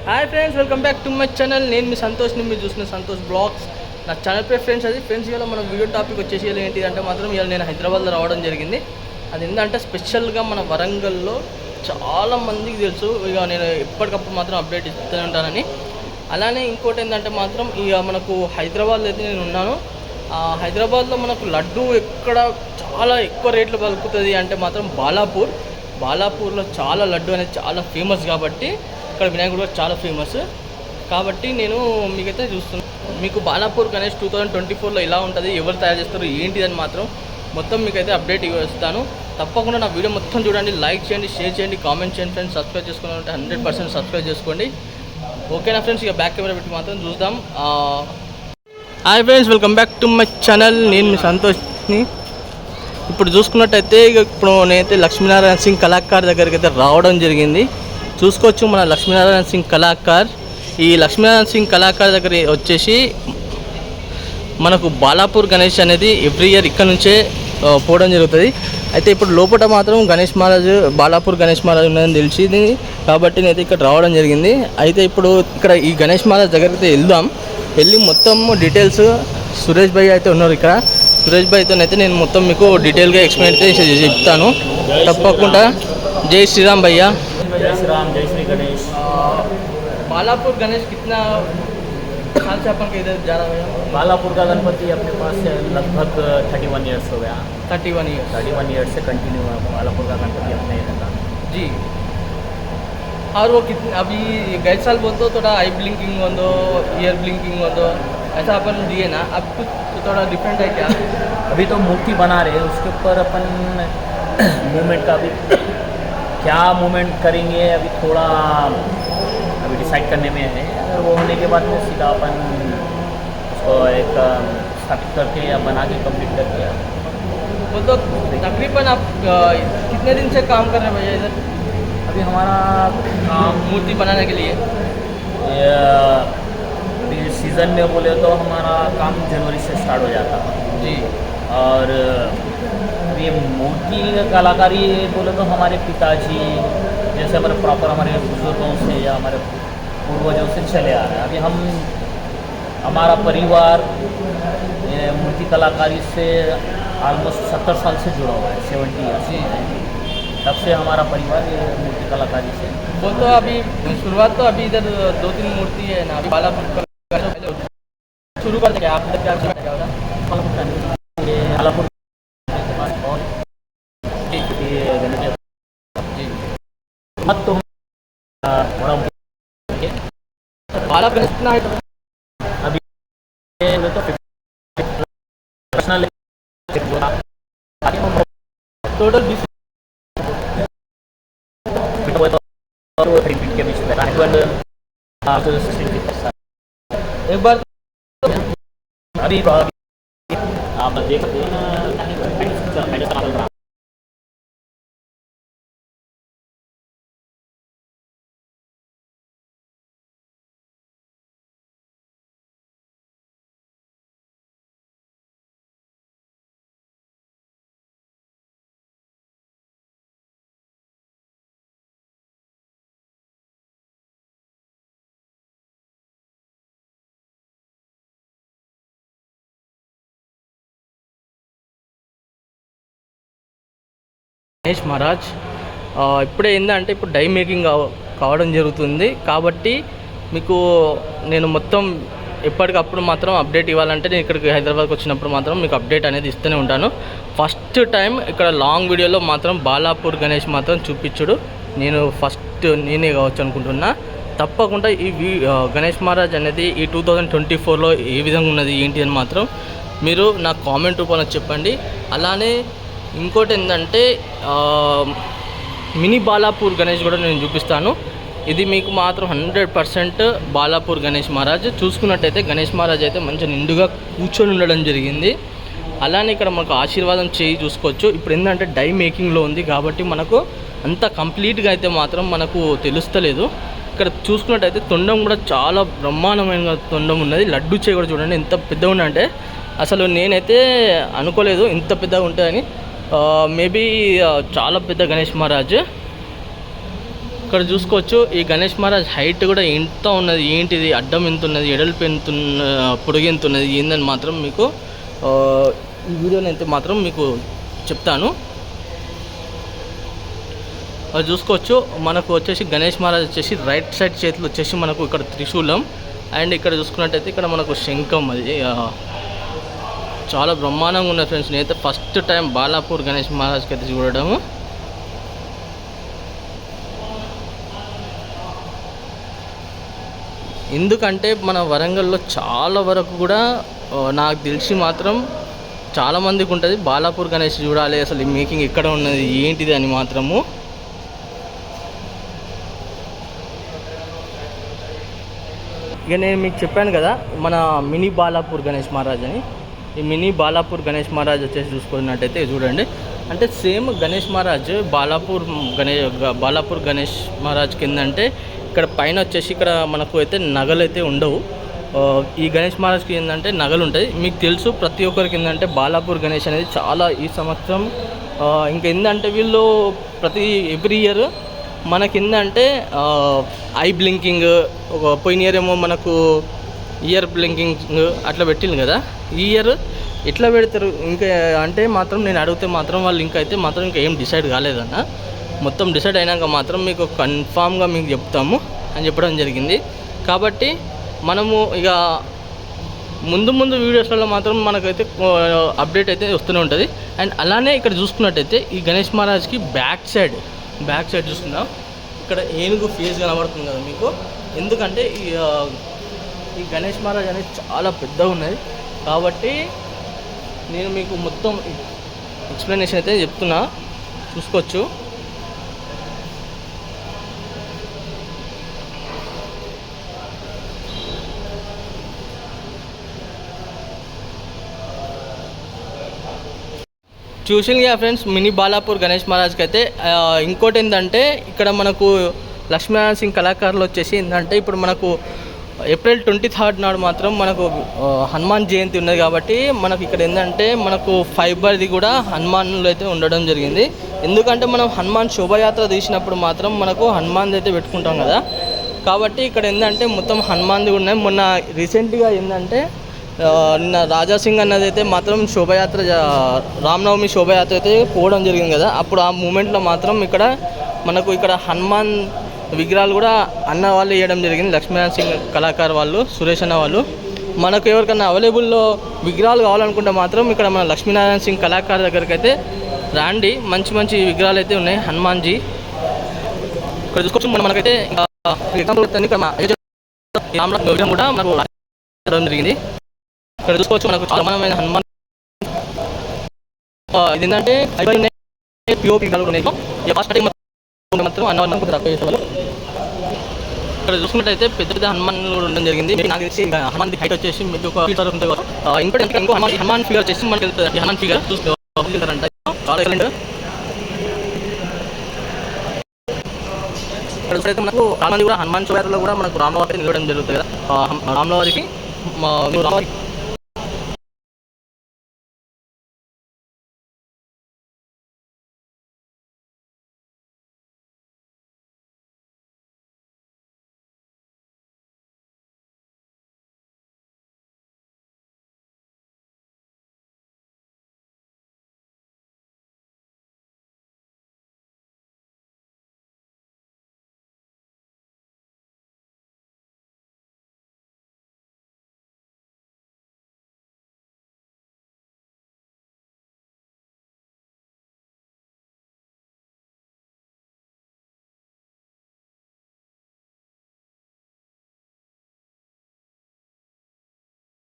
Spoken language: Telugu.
Hi friends, welcome back to my channel. నేను మీ సంతోష్ని, మీరు చూసిన సంతోష్ బ్లాగ్స్. నా ఛానల్ పేరు ఫ్రెండ్స్ ఇవాళ మన వీడియో టాపిక్ వచ్చేసి ఏంటి అంటే మాత్రం ఇవాళ నేను హైదరాబాద్లో రావడం జరిగింది. అది ఏంటంటే స్పెషల్గా మన వరంగల్లో చాలా మందికి తెలుసు, ఇక నేను ఎప్పటికప్పుడు మాత్రం అప్డేట్ ఇస్తూనే ఉంటానని. అలానే ఇంకోటి ఏంటంటే మాత్రం ఇక మనకు హైదరాబాద్లో అయితే నేను ఉన్నాను. హైదరాబాద్లో మనకు లడ్డు ఎక్కడ చాలా ఎక్కువ రేట్లు పలుకుతుంది అంటే మాత్రం బాలాపూర్లో చాలా లడ్డు అనేది చాలా ఫేమస్ కాబట్టి ఇక్కడ వినాయకుడు కూడా చాలా ఫేమస్ కాబట్టి నేను మీకైతే చూస్తున్నాను. మీకు బాలాపూర్ గణేష్ 2024లో ఎలా ఉంటుంది, ఎవరు తయారు చేస్తారు ఏంటిదని మాత్రం మొత్తం మీకైతే అప్డేట్ ఇస్తాను. తప్పకుండా నా వీడియో మొత్తం చూడండి, లైక్ చేయండి, షేర్ చేయండి, కామెంట్ చేయండి ఫ్రెండ్స్. సబ్స్క్రైబ్ చేసుకోవాలంటే 100% సబ్స్క్రైబ్ చేసుకోండి. ఓకేనా ఫ్రెండ్స్, ఇక బ్యాక్ కెమెరా పెట్టి మాత్రం చూద్దాం. Hi friends, welcome back to my channel. నేను మీ సంతోష్ని. ఇప్పుడు చూసుకున్నట్టయితే ఇప్పుడు నేనైతే లక్ష్మీనారాయణ సింగ్ కళాకార్ దగ్గరికి అయితే రావడం జరిగింది. చూసుకోవచ్చు మన లక్ష్మీనారాయణ సింగ్ కళాకార్. ఈ లక్ష్మీనారాయణ సింగ్ కళాకార్ దగ్గర వచ్చేసి మనకు బాలాపూర్ గణేష్ అనేది ఎవ్రీ ఇయర్ ఇక్కడ నుంచే పోవడం జరుగుతుంది. అయితే ఇప్పుడు లోపల మాత్రం గణేష్ మహారాజ్, బాలాపూర్ గణేష్ మహారాజ్ ఉన్నదని తెలిసింది కాబట్టి నేనైతే ఇక్కడ రావడం జరిగింది. అయితే ఇప్పుడు ఇక్కడ ఈ గణేష్ మహారాజ్ దగ్గరికి అయితే వెళ్ళి మొత్తం డీటెయిల్స్ సురేష్ భాయ్ అయితే ఉన్నారు ఇక్కడ. సురేష్ భాయ్తో అయితే నేను మొత్తం మీకు డీటెయిల్గా ఎక్స్ప్లెయిన్ అయితే చెప్తాను తప్పకుండా. జై శ్రీరామ్ भैया. जय श्री राम, जय श्री गणेश. बालापुर गणेश कितना साल से अपन के इधर जा रहा है? बालापुर का गणपति अपने पास से लगभग 31 ईयर्स हो गया. 31 ईयर्स से कंटिन्यू है बालापुर का गणपति अपने इधर का जी. और वो कितने अभी गए साल बोलते हो थोड़ा आई ब्लिंकिंग हो, ईयर ब्लिंकिंग हो, ऐसा अपन दिए ना, अब कुछ थोड़ा डिफरेंट है क्या? अभी तो मूर्ति बना रहे हैं, उसके ऊपर अपन मूवमेंट का भी क्या मूवमेंट करेंगे अभी थोड़ा डिसाइड करने में है. अगर वो होने के बाद में सीधा अपन उसको एक स्थापित करके या बना के कंप्लीट करके. वो तो तकरीबन आप कितने दिन से काम कर रहे हैं भैया इधर? अभी हमारा मूर्ति बनाने के लिए अभी सीज़न में बोले तो हमारा काम जनवरी से स्टार्ट हो जाता है जी. और अभी मूर्ति कलाकारी बोले तो हमारे पिताजी जैसे हमारे प्रॉपर हमारे बुजुर्गों से या हमारे पूर्वजों से चले आ रहे हैं. अभी हमारा परिवार मूर्ति कलाकारी से ऑलमोस्ट 70 साल से जुड़ा हुआ है, 70 ईयर्स. तब से हमारा परिवार ये मूर्ति कलाकारी से. वो तो अभी शुरुआत तो अभी इधर 2-3 मूर्ति है ना, अभी बालापुर शुरू कर देंगे आप इधर क्या होगा बालापुर मत तो बाला कितना है अभी तो टोटल 20 के बीच में एक बार अभी आप देखते हैं గణేష్ మహారాజ్. ఇప్పుడే ఏంటంటే ఇప్పుడు డై మేకింగ్ కావడం జరుగుతుంది కాబట్టి మీకు నేను మొత్తం ఎప్పటికప్పుడు మాత్రం అప్డేట్ ఇవ్వాలంటే నేను ఇక్కడికి హైదరాబాద్కి వచ్చినప్పుడు మాత్రం మీకు అప్డేట్ అనేది ఇస్తూనే ఉంటాను. ఫస్ట్ టైం ఇక్కడ లాంగ్ వీడియోలో మాత్రం బాలాపూర్ గణేష్ మాత్రం చూపించుడు నేనే కావచ్చు అనుకుంటున్నా. తప్పకుండా ఈ గణేష్ మహారాజ్ అనేది ఈ 2024లో ఏ విధంగా ఉన్నది ఏంటి అని మాత్రం మీరు నాకు కామెంట్ రూపంలో చెప్పండి. అలానే ఇంకోటి ఏంటంటే మినీ బాలాపూర్ గణేష్ కూడా నేను చూపిస్తాను. ఇది మీకు మాత్రం 100% బాలాపూర్ గణేష్ మహారాజ్. చూసుకున్నట్టయితే గణేష్ మహారాజ్ అయితే మంచిగా నిండుగా కూర్చొని ఉండడం జరిగింది. అలానే ఇక్కడ మనకు ఆశీర్వాదం చేయి చూసుకోవచ్చు. ఇప్పుడు ఏంటంటే డై మేకింగ్లో ఉంది కాబట్టి మనకు అంత కంప్లీట్గా అయితే మాత్రం మనకు తెలుస్తలేదు. ఇక్కడ చూసుకున్నట్టయితే తొండం కూడా చాలా బ్రహ్మాండమైన తొండం ఉన్నది. లడ్డు చేయి కూడా చూడండి ఎంత పెద్దగా ఉందంటే అసలు నేనైతే అనుకోలేదు ఇంత పెద్దగా ఉంటుందని. మేబీ చాలా పెద్ద గణేష్ మహారాజ్. ఇక్కడ చూసుకోవచ్చు ఈ గణేష్ మహారాజ్ హైట్ కూడా ఎంత ఉన్నది, ఏంటిది అడ్డం ఎంత ఉన్నది, ఎడల్పు ఎంత పొడుగు ఎంత ఉన్నది ఏందని మాత్రం మీకు ఈ వీడియోలో అయితే మాత్రం మీకు చెప్తాను. అది చూసుకోవచ్చు. మనకు వచ్చేసి గణేష్ మహారాజ్ వచ్చేసి రైట్ సైడ్ చేతిలో వచ్చేసి మనకు ఇక్కడ త్రిశూలం, అండ్ ఇక్కడ చూసుకున్నట్టయితే ఇక్కడ మనకు శంఖం. అది చాలా బ్రహ్మాండంగా ఉన్నది ఫ్రెండ్స్. నేనైతే ఫస్ట్ టైం బాలాపూర్ గణేష్ మహారాజ్కి అయితే చూడడము. ఎందుకంటే మన వరంగల్లో చాలా వరకు కూడా నాకు తెలిసి మాత్రం చాలామందికి ఉంటుంది బాలాపూర్ గణేష్ చూడాలి, అసలు ఈ మేకింగ్ ఎక్కడ ఉన్నది ఏంటిది అని మాత్రము. ఇక నేను మీకు చెప్పాను కదా మన మినీ బాలాపూర్ గణేష్ మహారాజ్ అని. ఈ మినీ బాలాపూర్ గణేష్ మహారాజ్ వచ్చేసి చూసుకున్నట్టయితే చూడండి, అంటే సేమ్ గణేష్ మహారాజ్ బాలాపూర్ గణేష్ మహారాజ్ కింద అంటే ఇక్కడ పైన వచ్చేసి ఇక్కడ మనకు అయితే నగలు అయితే ఉండవు. ఈ గణేష్ మహారాజ్కి ఏంటంటే నగలు ఉంటాయి. మీకు తెలుసు ప్రతి ఒక్కరికి ఏంటంటే బాలాపూర్ గణేష్ అనేది చాలా ఈ సంవత్సరం ఇంకా ఏంటంటే వీళ్ళు ఎవ్రీ ఇయర్ మనకిందంటే ఐ బ్లింకింగ్, పోయిన ఇయర్ ఏమో మనకు ఇయర్ బ్లింకింగ్ అట్లా పెట్టింది కదా. ఈ ఇయర్ ఎట్లా పెడతారు ఇంకా అంటే మాత్రం నేను అడిగితే మాత్రం వాళ్ళు ఇంకా అయితే మాత్రం ఇంకా ఏం డిసైడ్ కాలేదన్న. మొత్తం డిసైడ్ అయినాక మాత్రం మీకు కన్ఫామ్గా మీకు చెప్తాము అని చెప్పడం జరిగింది. కాబట్టి మనము ఇక ముందు వీడియోస్లలో మాత్రం మనకైతే అప్డేట్ అయితే వస్తూనే ఉంటుంది. అండ్ అలానే ఇక్కడ చూసుకున్నట్టయితే ఈ గణేష్ మహారాజ్కి బ్యాక్ సైడ్ చూసుకుందాం. ఇక్కడ ఏనుగు ఫేస్ కనబడుతుంది కదా మీకు. ఎందుకంటే ఈ గణేష్ మహారాజ్ అనేది చాలా పెద్దగా ఉన్నది కాబట్టి నేను మీకు మొత్తం ఎక్స్ప్లెనేషన్ అయితే చెప్తున్నా, చూసుకోవచ్చు. చూసిందిగా ఫ్రెండ్స్ మినీ బాలాపూర్ గణేష్ మహారాజ్కి అయితే. ఇంకోటి ఏంటంటే ఇక్కడ మనకు లక్ష్మీనారాయణ సింగ్ కళాకారులు వచ్చేసి ఏంటంటే ఇప్పుడు మనకు ఏప్రిల్ 23 నాడు మాత్రం మనకు హనుమాన్ జయంతి ఉన్నది కాబట్టి మనకు ఇక్కడ ఏంటంటే మనకు ఫైబర్ది కూడా హనుమాన్లు అయితే ఉండడం జరిగింది. ఎందుకంటే మనం హనుమాన్ శోభయాత్ర తీసినప్పుడు మాత్రం మనకు హనుమాన్ అయితే పెట్టుకుంటాం కదా. కాబట్టి ఇక్కడ ఏంటంటే మొత్తం హనుమాన్ది ఉన్నాయి. మొన్న రీసెంట్గా ఏంటంటే నిన్న రాజాసింగ్ అన్నది అయితే మాత్రం శోభయాత్ర రామనవమి శోభయాత్ర అయితే పోవడం జరిగింది కదా. అప్పుడు ఆ మూమెంట్లో మాత్రం మనకు ఇక్కడ హనుమాన్ విగ్రహాలు కూడా అన్న వాళ్ళు వేయడం జరిగింది. లక్ష్మీనారాయణ సింగ్ కళాకారు వాళ్ళు, సురేష్ అన్న వాళ్ళు. మనకు ఎవరికైనా అవైలబుల్లో విగ్రహాలు కావాలనుకుంటే మాత్రం ఇక్కడ మన లక్ష్మీనారాయణ సింగ్ కళాకారు దగ్గరికి అయితే రాండి. మంచి విగ్రహాలు అయితే ఉన్నాయి హనుమాన్జీ. ఇక్కడ చూసుకోవచ్చు. మనకైతే విగ్రహం కూడా మనకు జరిగింది. ఇక్కడ చూసుకోవచ్చు మనకు చాలా మనమైన హనుమాన్ ఇది ఏంటంటే పిఓపి మాత్రం అన్న తక్కువ చేసేవాళ్ళు. ఇక్కడ చూసుకున్నట్టయితే పెద్ద హనుమాన్లు కూడా ఉండడం జరిగింది. నాకు తెలిసి హనుమాన్ హైట్ వచ్చేసి మీకు ఒక ఫీట్ ఉంటుంది. ఇంకో హనుమాన్ ఫిగర్ వచ్చేసి మనకి హనుమాన్ ఫిగర్ చూసుకుంటారంట. చాలా ఎక్సలెంట్. ఇక్కడ చూస్తే మనకు చాలా మంది కూడా హనుమాన్ శోభయాత్రలో కూడా మనకు రామవారికి నిలవడం జరుగుతుంది కదా. రామవారికి